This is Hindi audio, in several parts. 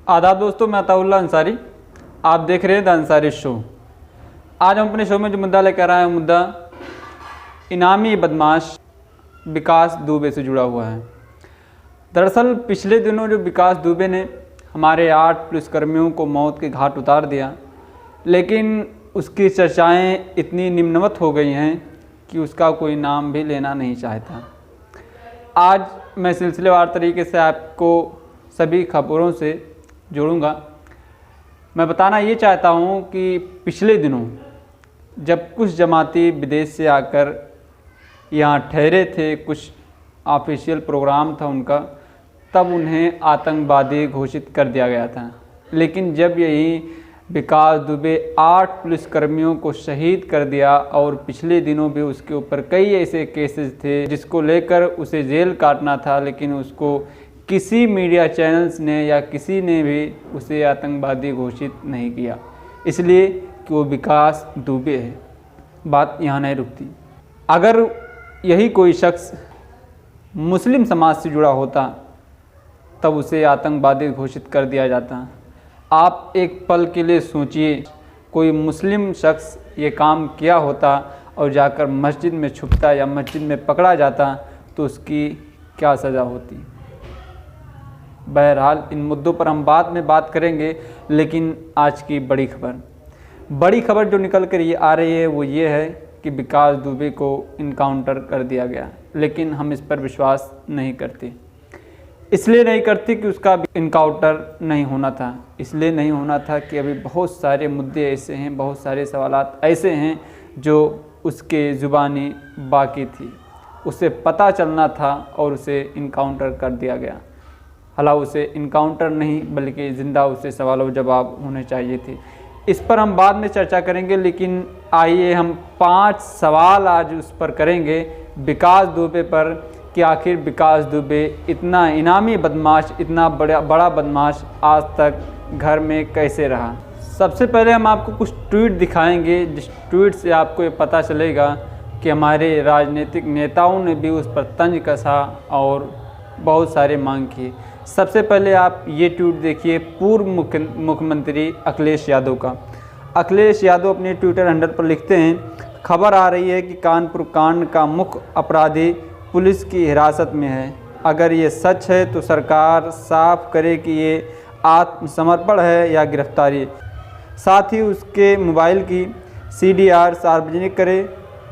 आदाब दोस्तों, मैं अताउल्लाह अंसारी। आप देख रहे हैं द अंसारी शो। आज हम अपने शो में जो मुद्दा लेकर आए हैं, मुद्दा इनामी बदमाश विकास दुबे से जुड़ा हुआ है। दरअसल पिछले दिनों जो विकास दुबे ने हमारे 8 पुलिसकर्मियों को मौत के घाट उतार दिया, लेकिन उसकी चर्चाएं इतनी निम्नवत हो गई हैं कि उसका कोई नाम भी लेना नहीं चाहता। आज मैं सिलसिलेवार तरीके से आपको सभी खबरों से जोड़ूंगा। मैं बताना ये चाहता हूँ कि पिछले दिनों जब कुछ जमाती विदेश से आकर यहाँ ठहरे थे, कुछ ऑफिशियल प्रोग्राम था उनका, तब उन्हें आतंकवादी घोषित कर दिया गया था। लेकिन जब यही विकास दुबे 8 पुलिसकर्मियों को शहीद कर दिया और पिछले दिनों भी उसके ऊपर कई ऐसे केसेस थे जिसको लेकर उसे जेल काटना था, लेकिन उसको किसी मीडिया चैनल्स ने या किसी ने भी उसे आतंकवादी घोषित नहीं किया, इसलिए कि वो विकास दुबे है। बात यहाँ नहीं रुकती। अगर यही कोई शख्स मुस्लिम समाज से जुड़ा होता तब उसे आतंकवादी घोषित कर दिया जाता। आप एक पल के लिए सोचिए, कोई मुस्लिम शख्स ये काम किया होता और जाकर मस्जिद में छुपता या मस्जिद में पकड़ा जाता तो उसकी क्या सज़ा होती। बहरहाल इन मुद्दों पर हम बाद में बात करेंगे, लेकिन आज की बड़ी खबर जो निकल कर ये आ रही है वो ये है कि विकास दुबे को इनकाउंटर कर दिया गया। लेकिन हम इस पर विश्वास नहीं करते। इसलिए नहीं करते कि उसका इनकाउंटर नहीं होना था, इसलिए नहीं होना था कि अभी बहुत सारे मुद्दे ऐसे हैं, बहुत सारे सवालात ऐसे हैं जो उसके ज़ुबानी बाकी थी, उसे पता चलना था और उसे इनकाउंटर कर दिया गया। हालांकि उसे इनकाउंटर नहीं बल्कि ज़िंदा उसे सवाल व जवाब होने चाहिए थे। इस पर हम बाद में चर्चा करेंगे, लेकिन आइए हम 5 सवाल आज उस पर करेंगे विकास दुबे पर कि आखिर विकास दुबे इतना इनामी बदमाश, इतना बड़ा बदमाश आज तक घर में कैसे रहा। सबसे पहले हम आपको कुछ ट्वीट दिखाएंगे, जिस ट्वीट से आपको ये पता चलेगा कि हमारे राजनीतिक नेताओं ने भी उस पर तंज कसा और बहुत सारे मांग किए। सबसे पहले आप ये ट्वीट देखिए पूर्व मुख्यमंत्री अखिलेश यादव का। अखिलेश यादव अपने ट्विटर हैंडल पर लिखते हैं, खबर आ रही है कि कानपुर कांड का मुख्य अपराधी पुलिस की हिरासत में है। अगर ये सच है तो सरकार साफ करे कि ये आत्मसमर्पण है या गिरफ्तारी। साथ ही उसके मोबाइल की CDR सार्वजनिक करे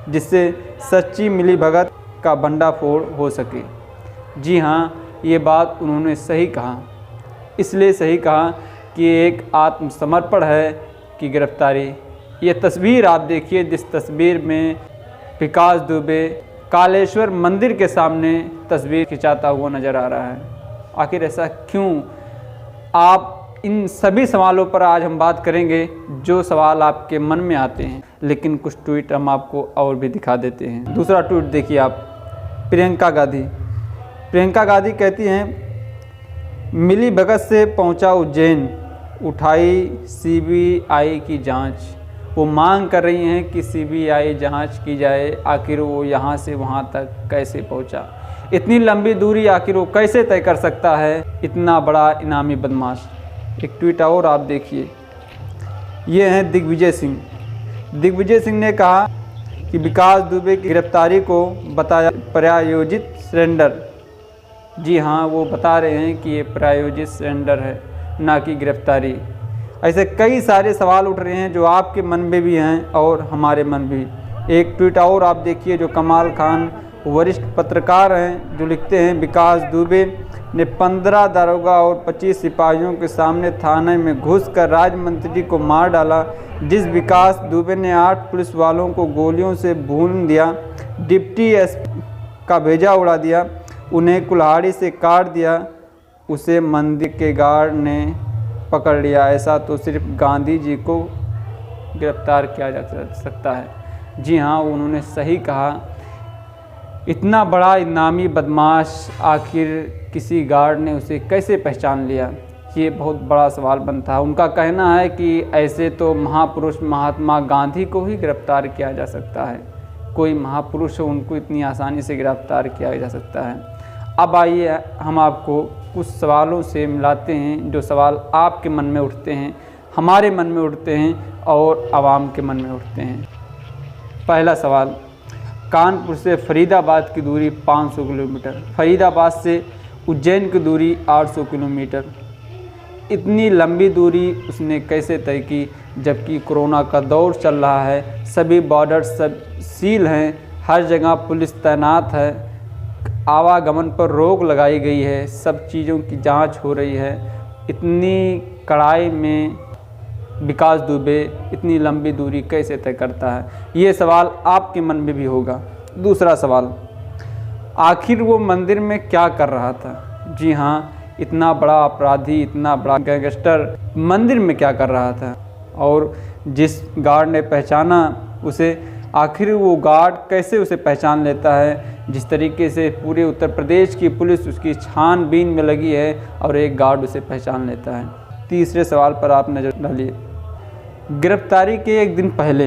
जिससे सच्ची मिलीभगत का भंडाफोड़ हो सके। जी हाँ, ये बात उन्होंने सही कहा। इसलिए सही कहा कि एक आत्मसमर्पण है कि गिरफ्तारी। ये तस्वीर आप देखिए, जिस तस्वीर में विकास दुबे कालेश्वर मंदिर के सामने तस्वीर खिंचाता हुआ नज़र आ रहा है। आखिर ऐसा क्यों? आप इन सभी सवालों पर आज हम बात करेंगे जो सवाल आपके मन में आते हैं, लेकिन कुछ ट्वीट हम आपको और भी दिखा देते हैं। दूसरा ट्वीट देखिए आप, प्रियंका गांधी कहती हैं, मिली भगत से पहुंचा उज्जैन, उठाई CBI की जांच। वो मांग कर रही हैं कि CBI जांच की जाए, आखिर वो यहाँ से वहाँ तक कैसे पहुँचा, इतनी लंबी दूरी आखिर वो कैसे तय कर सकता है, इतना बड़ा इनामी बदमाश। एक ट्वीट और आप देखिए, ये हैं दिग्विजय सिंह ने कहा कि विकास दुबे की गिरफ्तारी को बताया प्रायोजित सरेंडर। जी हाँ, वो बता रहे हैं कि ये प्रायोजित सरेंडर है, ना कि गिरफ्तारी। ऐसे कई सारे सवाल उठ रहे हैं जो आपके मन में भी हैं और हमारे मन भी। एक ट्वीट और आप देखिए जो कमाल खान वरिष्ठ पत्रकार हैं, जो लिखते हैं, विकास दुबे ने 15 दारोगा और 25 सिपाहियों के सामने थाने में घुसकर राज्य मंत्री को मार डाला। जिस विकास दुबे ने 8 पुलिस वालों को गोलियों से भून दिया, डिप्टी SP का भेजा उड़ा दिया, उन्हें कुल्हाड़ी से काट दिया, उसे मंदिर के गार्ड ने पकड़ लिया। ऐसा तो सिर्फ गांधी जी को गिरफ्तार किया जा सकता है। जी हाँ, उन्होंने सही कहा। इतना बड़ा इनामी बदमाश आखिर किसी गार्ड ने उसे कैसे पहचान लिया, ये बहुत बड़ा सवाल बनता है। उनका कहना है कि ऐसे तो महापुरुष महात्मा गांधी को ही गिरफ्तार किया जा सकता है, कोई महापुरुष हो उनको इतनी आसानी से गिरफ्तार किया जा सकता है। अब आइए हम आपको कुछ सवालों से मिलाते हैं, जो सवाल आपके मन में उठते हैं, हमारे मन में उठते हैं और आवाम के मन में उठते हैं। पहला सवाल, कानपुर से फरीदाबाद की दूरी 500 किलोमीटर, फरीदाबाद से उज्जैन की दूरी 800 किलोमीटर। इतनी लंबी दूरी उसने कैसे तय की, जबकि कोरोना का दौर चल रहा है, सभी बॉर्डर सब सील हैं, हर जगह पुलिस तैनात है, आवागमन पर रोक लगाई गई है, सब चीज़ों की जांच हो रही है। इतनी कड़ाई में विकास दुबे इतनी लंबी दूरी कैसे तय करता है? ये सवाल आपके मन में भी होगा। दूसरा सवाल, आखिर वो मंदिर में क्या कर रहा था? जी हाँ, इतना बड़ा अपराधी, इतना बड़ा गैंगस्टर मंदिर में क्या कर रहा था? और जिस गार्ड ने पहचाना उसे, आखिर वो गार्ड कैसे उसे पहचान लेता है? जिस तरीके से पूरे उत्तर प्रदेश की पुलिस उसकी छानबीन में लगी है और एक गार्ड उसे पहचान लेता है। तीसरे सवाल पर आप नज़र डालिए। गिरफ्तारी के एक दिन पहले,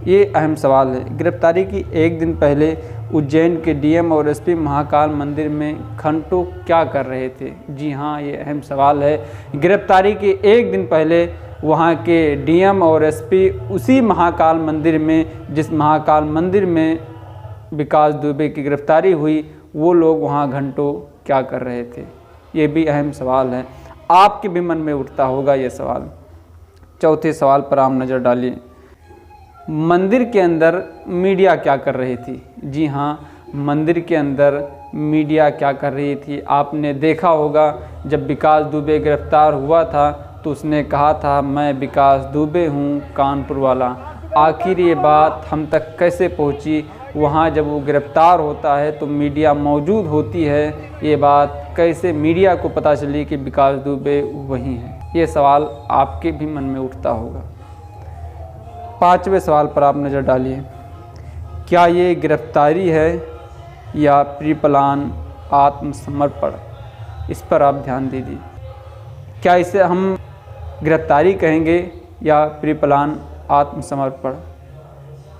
ये अहम सवाल है, गिरफ्तारी की एक दिन पहले उज्जैन के डीएम और एसपी महाकाल मंदिर में घंटों क्या कर रहे थे? जी हाँ, ये अहम सवाल है। गिरफ्तारी के एक दिन पहले वहाँ के डीएम और एसपी उसी महाकाल मंदिर में, जिस महाकाल मंदिर में विकास दुबे की गिरफ्तारी हुई, वो लोग वहाँ घंटों क्या कर रहे थे? ये भी अहम सवाल है, आपके भी मन में उठता होगा ये सवाल। चौथे सवाल पर आप नज़र डालिए। मंदिर के अंदर मीडिया क्या कर रही थी? जी हाँ, मंदिर के अंदर मीडिया क्या कर रही थी? आपने देखा होगा जब विकास दुबे गिरफ्तार हुआ था तो उसने कहा था, मैं विकास दुबे हूँ, कानपुर वाला। आखिर ये बात हम तक कैसे पहुँची? वहाँ जब वो गिरफ्तार होता है तो मीडिया मौजूद होती है, ये बात कैसे मीडिया को पता चली कि विकास दुबे वही हैं? ये सवाल आपके भी मन में उठता होगा। पांचवें सवाल पर आप नज़र डालिए। क्या ये गिरफ्तारी है या प्री प्लान आत्मसमर्पण? इस पर आप ध्यान दीजिए। क्या इसे हम गिरफ्तारी कहेंगे या प्री प्लान आत्मसमर्पण?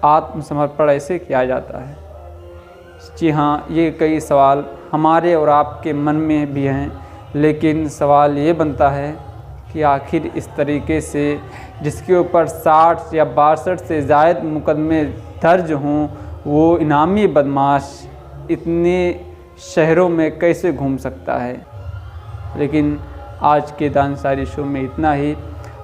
आत्मसमर्पण ऐसे किया जाता है। जी हाँ, ये कई सवाल हमारे और आपके मन में भी हैं, लेकिन सवाल ये बनता है कि आखिर इस तरीके से जिसके ऊपर 60 या 62 से ज़ायद मुकदमे दर्ज हों, वो इनामी बदमाश इतने शहरों में कैसे घूम सकता है? लेकिन आज के दानसारी शो में इतना ही।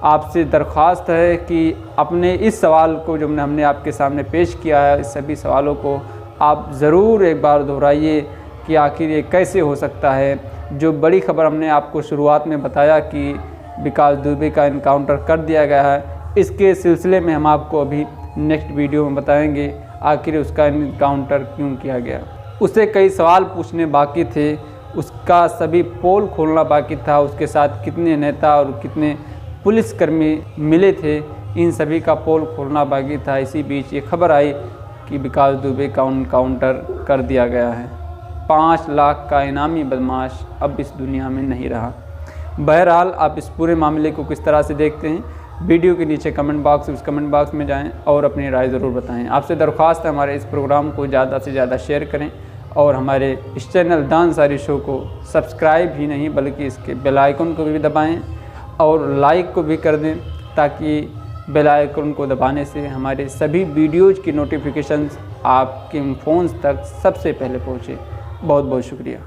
आपसे दरख्वास्त है कि अपने इस सवाल को जो हमने आपके सामने पेश किया है, इस सभी सवालों को आप ज़रूर एक बार दोहराइए कि आखिर ये कैसे हो सकता है। जो बड़ी खबर हमने आपको शुरुआत में बताया कि विकास दुबे का इनकाउंटर कर दिया गया है, इसके सिलसिले में हम आपको अभी नेक्स्ट वीडियो में बताएंगे आखिर उसका इनकाउंटर क्यों किया गया। उसे कई सवाल पूछने बाकी थे, उसका सभी पोल खोलना बाकी था, उसके साथ कितने नेता और कितने पुलिसकर्मी मिले थे, इन सभी का पोल खोलना बाकी था। इसी बीच ये खबर आई कि विकास दुबे का इनकाउंटर कर दिया गया है। 5 लाख का इनामी बदमाश अब इस दुनिया में नहीं रहा। बहरहाल आप इस पूरे मामले को किस तरह से देखते हैं, वीडियो के नीचे कमेंट बॉक्स में जाएं और अपनी राय ज़रूर बताएं। आपसे दरख्वास्त है हमारे इस प्रोग्राम को ज़्यादा से ज़्यादा शेयर करें और हमारे इस चैनल दानसारी शो को सब्सक्राइब ही नहीं बल्कि इसके बेल आइकन को भी दबाएं और लाइक को भी कर दें, ताकि बेल आइकन को दबाने से हमारे सभी वीडियोज़ की नोटिफिकेशंस आपके फ़ोन्स तक सबसे पहले पहुँचे। बहुत बहुत शुक्रिया।